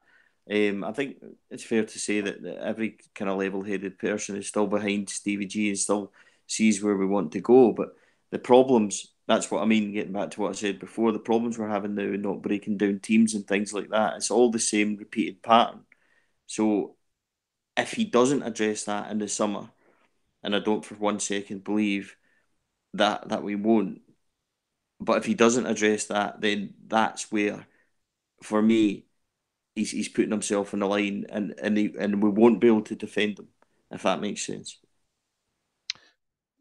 Speaker 3: I think it's fair to say that every kind of level-headed person is still behind Stevie G and still sees where we want to go. But the problems, that's what I mean, getting back to what I said before, the problems we're having now and not breaking down teams and things like that, it's all the same repeated pattern. So if he doesn't address that in the summer, and I don't for 1 second believe that we won't, but if he doesn't address that, then that's where, for me, he's putting himself on the line, and we won't be able to defend him, if that makes sense.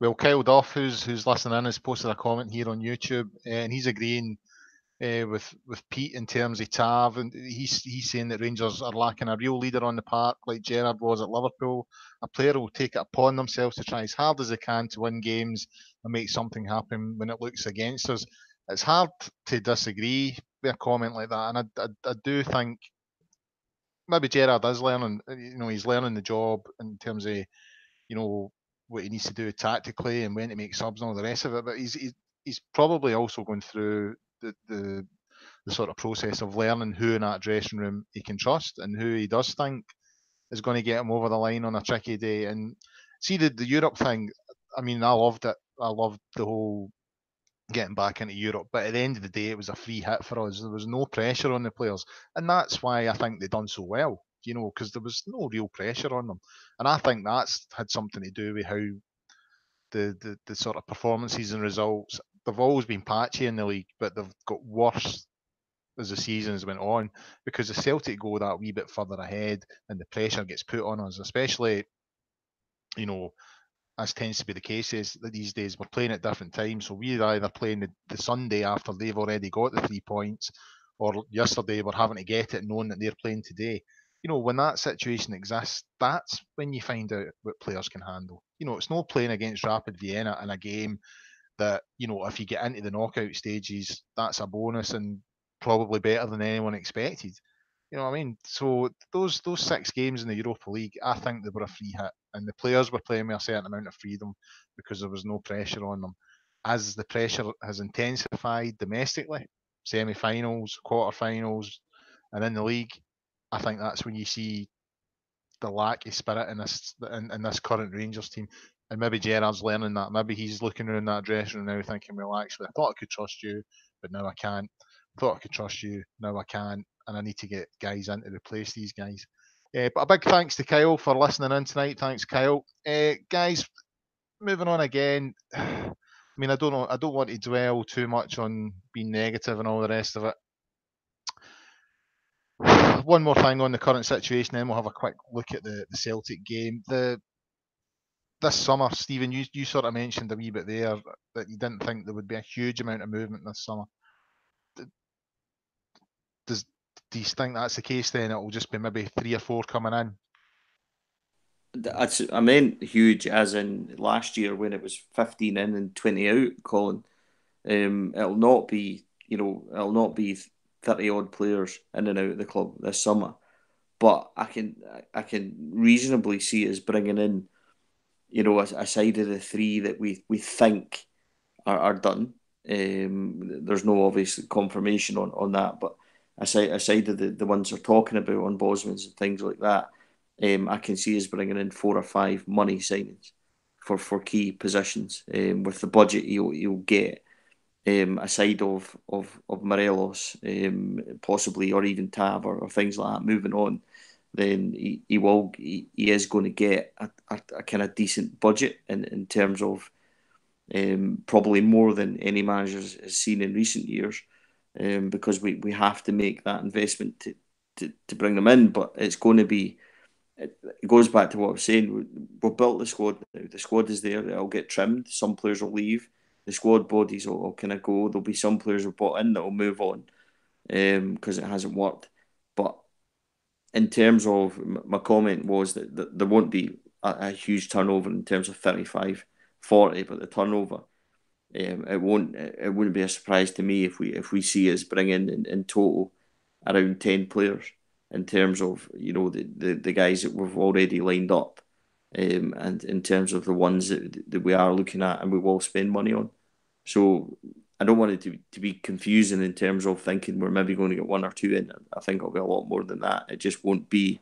Speaker 1: Well, Kyle Duff, who's listening in, has posted a comment here on YouTube, and he's agreeing with Pete in terms of Tav, and he's saying that Rangers are lacking a real leader on the park like Gerrard was at Liverpool. A player will take it upon themselves to try as hard as they can to win games and make something happen when it looks against us. It's hard to disagree with a comment like that, and I do think maybe Gerrard is learning. He's learning the job in terms of what he needs to do tactically and when to make subs and all the rest of it. But he's probably also going through the sort of process of learning who in that dressing room he can trust and who he does think is going to get him over the line on a tricky day. And see the Europe thing. I mean, I loved it. I loved the whole getting back into Europe. But at the end of the day, it was a free hit for us. There was no pressure on the players, and that's why I think they done so well. Because there was no real pressure on them, and I think that's had something to do with how the sort of performances and results. They've always been patchy in the league, but they've got worse as the seasons went on because the Celtic go that wee bit further ahead and the pressure gets put on us, especially, as tends to be the case is that these days we're playing at different times. So we're either playing the Sunday after they've already got the 3 points, or yesterday we're having to get it knowing that they're playing today. When that situation exists, that's when you find out what players can handle. It's not playing against Rapid Vienna in a game that, if you get into the knockout stages, that's a bonus and probably better than anyone expected. You know what I mean? So those 6 games in the Europa League, I think they were a free hit, and the players were playing with a certain amount of freedom because there was no pressure on them. As the pressure has intensified domestically, semi-finals, quarter-finals, and in the league, I think that's when you see the lack of spirit in this current Rangers team. And maybe Gerrard's learning that. Maybe he's looking around that dressing room now thinking, well, actually, I thought I could trust you, but now I can't. I thought I could trust you, now I can't. and I need to get guys in to replace these guys. But a big thanks to Kyle for listening in tonight. Thanks, Kyle. Guys, moving on again. I mean, I don't know. I don't want to dwell too much on being negative and all the rest of it. One more thing on the current situation, then we'll have a quick look at the Celtic game. This summer, Stephen, you sort of mentioned a wee bit there that you didn't think there would be a huge amount of movement this summer. Do you think that's the case then? It'll just be maybe 3 or 4 coming in?
Speaker 3: I meant huge as in last year when it was 15 in and 20 out, Colin. It'll not be 30 odd players in and out of the club this summer. But I can reasonably see us bringing in, a side of the 3 that we think are done. There's no obvious confirmation on that, but aside of the ones they're talking about on Bosman's and things like that, I can see us bringing in 4 or 5 money signings for key positions with the budget he'll get. Aside of Morelos, possibly, or even Tab or things like that, moving on, then he is going to get a kind of decent budget in terms of probably more than any manager has seen in recent years, because we have to make that investment to bring them in. But it's going to be, it goes back to what I was saying. We've built the squad now. The squad is there. It'll get trimmed. Some players will leave. The squad bodies will kind of go. There'll be some players who've bought in that will move on because it hasn't worked. But in terms of, my comment was that there won't be a huge turnover in terms of 35, 40, but the turnover, it wouldn't be a surprise to me if we see us bring in total around 10 players in terms of the guys that we've already lined up. And in terms of the ones that we are looking at and we will spend money on. So I don't want it to be confusing in terms of thinking we're maybe going to get 1 or 2 in. I think it'll be a lot more than that. It just won't be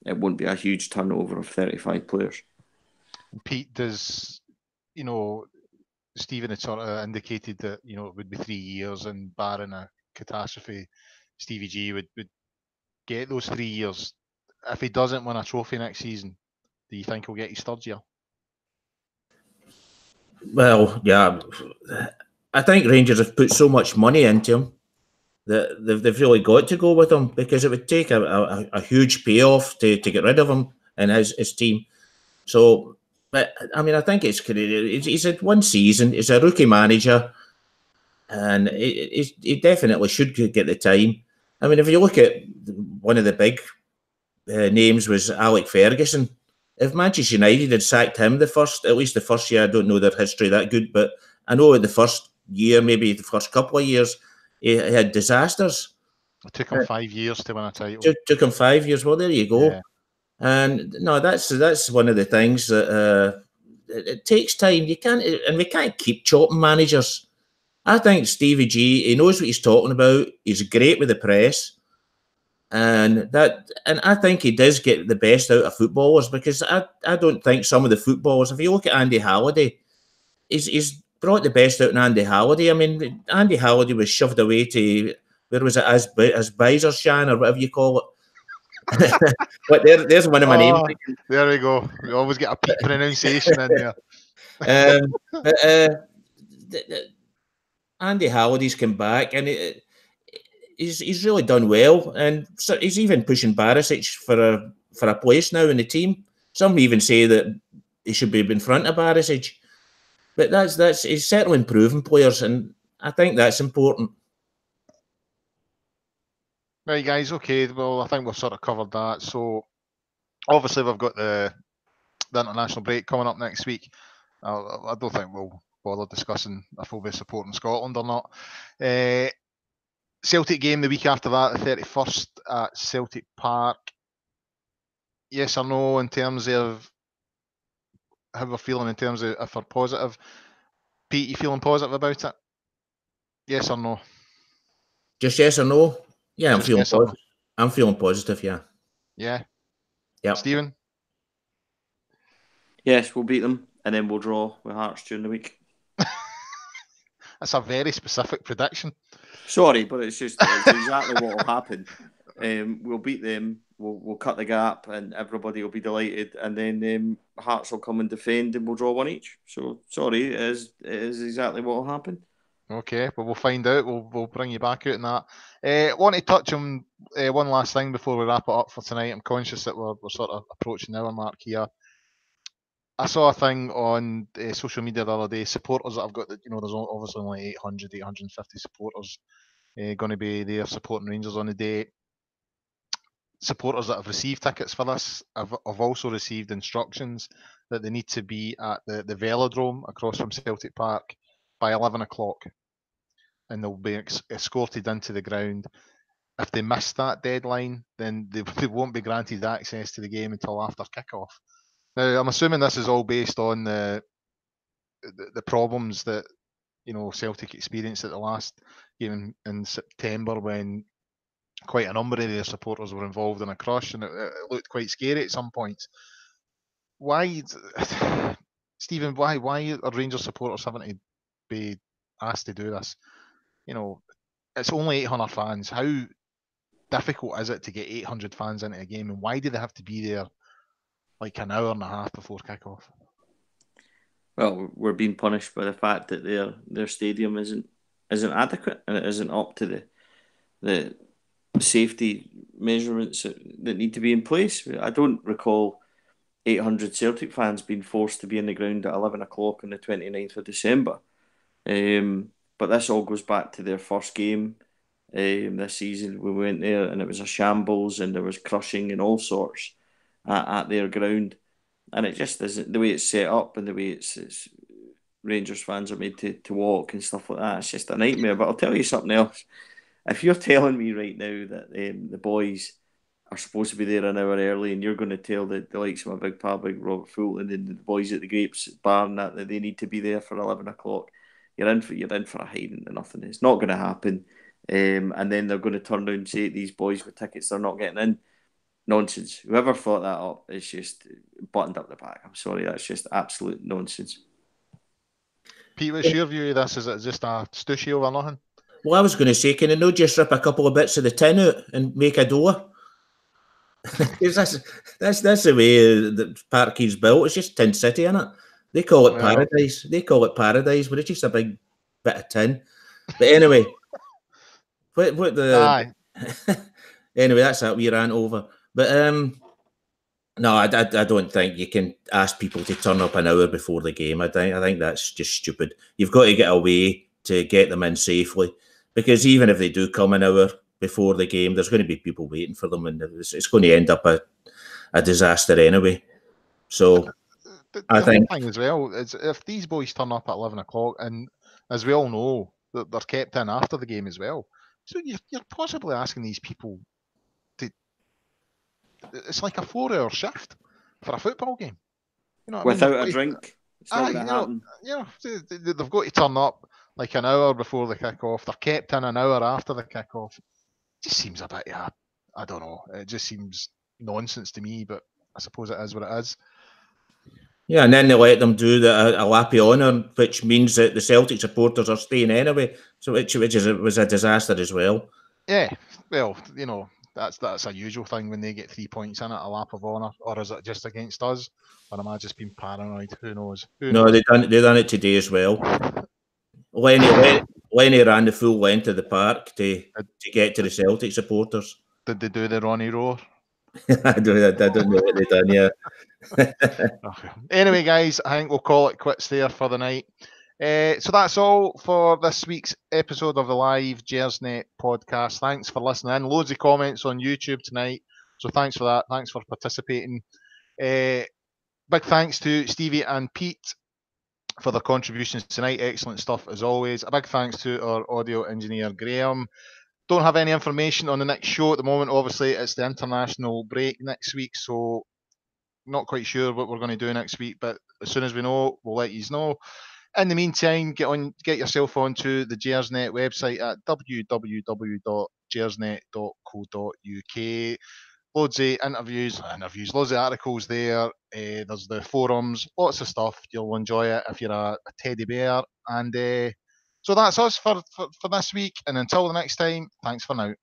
Speaker 3: a huge turnover of 35 players.
Speaker 1: Pete, does, Stephen had sort of indicated that, it would be 3 years, and barring a catastrophe, Stevie G would get those 3 years. If he doesn't win a trophy next season, do you think he'll get his 3rd year?
Speaker 2: Well, yeah. I think Rangers have put so much money into him that they've really got to go with him, because it would take a huge payoff to get rid of him and his team. So, but I mean, I think he's had 1 season. He's a rookie manager, and he definitely should get the time. I mean, if you look at one of the big names was Alec Ferguson. If Manchester United had sacked him at least the first year, I don't know their history that good, but I know the first year, maybe the first couple of years, he had disasters.
Speaker 1: It took him 5 years to win a title.
Speaker 2: Took him 5 years. Well, there you go. Yeah. And no, that's one of the things that it takes time. We can't keep chopping managers. I think Stevie G, he knows what he's talking about. He's great with the press. And I think he does get the best out of footballers, because I don't think some of the footballers, if you look at Andy Halliday, he's brought the best out in Andy Halliday. I mean, Andy Halliday was shoved away to, where was it, as Bizershan or whatever you call it. But there's one of my names.
Speaker 1: There we go. We always get a Pete pronunciation in there.
Speaker 2: Andy Halliday's come back, and he's really done well, and so he's even pushing Barisic for a place now in the team. Some even say that he should be in front of Barisic, but he's certainly improving players, and I think that's important.
Speaker 1: Right, guys. Okay, well, I think we've sort of covered that. So obviously we've got the international break coming up next week. I don't think we'll bother discussing if we'll be supporting Scotland or not. Celtic game the week after that, the 31st at Celtic Park. Yes or no in terms of how we're feeling in terms of if we're positive? Pete, you feeling positive about it? Yes or no?
Speaker 2: Just yes or no? Yeah, I'm feeling positive. No? I'm feeling positive, yeah.
Speaker 1: Yeah?
Speaker 2: Yeah.
Speaker 1: Stephen?
Speaker 3: Yes, we'll beat them, and then we'll draw with Hearts during the week.
Speaker 1: That's a very specific prediction.
Speaker 3: Sorry, but it's exactly what will happen. We'll beat them. We'll cut the gap, and everybody will be delighted. And then Hearts will come and defend, and we'll draw one each. So sorry, it is exactly what will happen.
Speaker 1: Okay, well, we'll find out. We'll bring you back out in that. Want to touch on one last thing before we wrap it up for tonight. I'm conscious that we're sort of approaching the hour mark here. I saw a thing on social media the other day. Supporters that I've got, there's obviously only 850 supporters going to be there supporting Rangers on the day. Supporters that have received tickets for this have also received instructions that they need to be at the Velodrome across from Celtic Park by 11 o'clock, and they'll be escorted into the ground. If they miss that deadline, then they won't be granted access to the game until after kickoff. Now, I'm assuming this is all based on the problems that Celtic experienced at the last game in September, when quite a number of their supporters were involved in a crush, and it looked quite scary at some points. Why, Stephen? Why are Rangers supporters having to be asked to do this? It's only 800 fans. How difficult is it to get 800 fans into a game, and why do they have to be there like an hour and a half before kickoff?
Speaker 3: Well, we're being punished by the fact that their stadium isn't adequate, and it isn't up to the safety measurements that need to be in place. I don't recall 800 Celtic fans being forced to be in the ground at 11 o'clock on the 29th of December. But this all goes back to their first game this season. We went there and it was a shambles, and there was crushing and all sorts at their ground. And it just isn't the way it's set up, and the way it's Rangers fans are made to walk and stuff like that. It's just a nightmare. But I'll tell you something else. If you're telling me right now that the boys are supposed to be there an hour early, and you're going to tell the likes of my big pal, Big Robert Fulton, and the boys at the Grapes bar and that they need to be there for 11 o'clock, you're in for a hiding to nothing. It's not going to happen. And then they're going to turn around and say these boys with tickets they're not getting in. Nonsense. Whoever thought that up is just buttoned up the back. I'm sorry, that's just absolute nonsense.
Speaker 1: Pete, what's your view of this? Is it just a stushy over nothing?
Speaker 2: Well, I was going to say, can they not just rip a couple of bits of the tin out and make a door? Because that's the way the Parkhead's built. It's just Tin City, innit? They call it paradise. They call it paradise, but it's just a big bit of tin. But anyway, anyway, that's that we ran over. But no, I don't think you can ask people to turn up an hour before the game. I think that's just stupid. You've got to get a way to get them in safely, because even if they do come an hour before the game, there's going to be people waiting for them, and it's going to end up a disaster anyway. So
Speaker 1: the thing as well is, if these boys turn up at 11 o'clock, and as we all know, they're kept in after the game as well, so you're possibly asking these people to. It's like a 4-hour shift for a football game.
Speaker 3: Without a drink, it's not going to happen.
Speaker 1: They've got to turn up like an hour before the kick-off. They're kept in an hour after the kick-off. It just seems a bit, I don't know. It just seems nonsense to me, but I suppose it is what it is.
Speaker 2: Yeah, and then they let them do a lap of honour, which means that the Celtic supporters are staying anyway. So which was a disaster as well.
Speaker 1: Yeah, well, that's a usual thing when they get 3 points in it, a lap of honour, or is it just against us? Or am I just being paranoid? Who knows?
Speaker 2: No, they done it today as well. Lenny ran the full length of the park to get to the Celtic supporters.
Speaker 1: Did they do the Ronnie Roar?
Speaker 2: I don't know what they done, yeah.
Speaker 1: Okay. Anyway, guys, I think we'll call it quits there for the night. So that's all for this week's episode of the live Gersnet podcast. Thanks for listening. Loads of comments on YouTube tonight, so thanks for that. Thanks for participating. Big thanks to Stevie and Pete for their contributions tonight. Excellent stuff as always. A big thanks to our audio engineer Graham. Don't have any information on the next show at the moment. Obviously, it's the international break next week, so not quite sure what we're going to do next week, but as soon as we know, we'll let you know. In the meantime, get yourself onto the Gersnet website at www.gersnet.co.uk. Loads of interviews, loads of articles there. There's the forums, lots of stuff. You'll enjoy it if you're a teddy bear. And so that's us for this week. And until the next time, thanks for now.